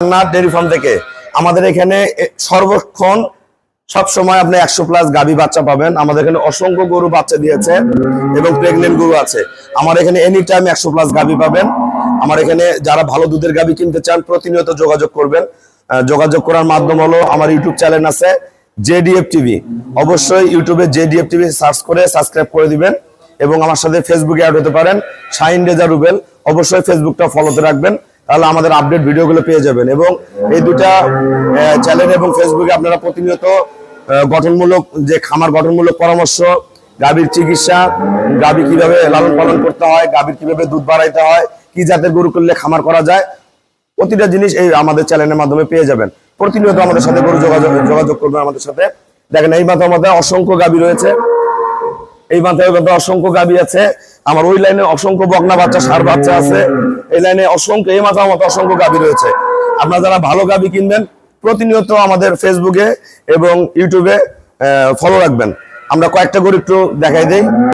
না dairy farm থেকে আমাদের এখানে সর্বক্ষণ সব সময় আপনি 100+ গাভী বাচ্চা পাবেন। আমাদের এখানে অসংখ্য গরু বাচ্চা দিয়েছে এবং প্রেগনেন্ট গরু আছে। আমার এখানে এনি টাইম 100+ গাভী পাবেন। আমার এখানে যারা ভালো দুধের গাভী কিনতে চান প্রতিনিয়ত যোগাযোগ করবেন। যোগাযোগ করার মাধ্যম হলো আমার ইউটিউব চ্যানেল আছে জেডিএফ টিভি। অবশ্যই ইউটিউবে জেডিএফ টিভি সার্চ করে সাবস্ক্রাইব করে দিবেন এবং আমার সাথে ফেসবুকে অ্যাড হতে পারেন শাহিন রেজা রুবেল। অবশ্যই ফেসবুকটা ফলোতে রাখবেন, তাহলে আমাদের আপডেট ভিডিওগুলো পেয়ে যাবেন। এবং এই দুটা চ্যানেল এবং ফেসবুকে আপনারা প্রতিনিয়ত গঠনমূলক যে খামার গঠনমূলক পরামর্শ, গাভীর চিকিৎসা, গাভী কিভাবে লালন পালন করতে হয়, গাভীর কিভাবে দুধ বাড়াইতে হয়, কি জাতের গরু করলে খামার করা যায়, প্রতিটা জিনিস এই আমাদের চ্যানেলের মাধ্যমে পেয়ে যাবেন। প্রতিনিয়ত আমাদের সাথে গরু যোগাযোগ করবেন আমাদের সাথে। দেখেন এই মাথার মধ্যে অসংখ্য গাভী রয়েছে, এই মাথায় অসংখ্য গাভী আছে। আমার ওই লাইনে অসংখ্য বকনা বাচ্চা, ষাঁড় বাচ্চা আছে। এই লাইনে অসংখ্য, এই মাথার মতো অসংখ্য গাভী রয়েছে। আপনারা যারা ভালো গাভী কিনবেন প্রতিনিয়ত আমাদের ফেসবুকে এবং ইউটিউবে ফলো রাখবেন। আমরা কয়েকটা গরু একটু দেখাই দেই।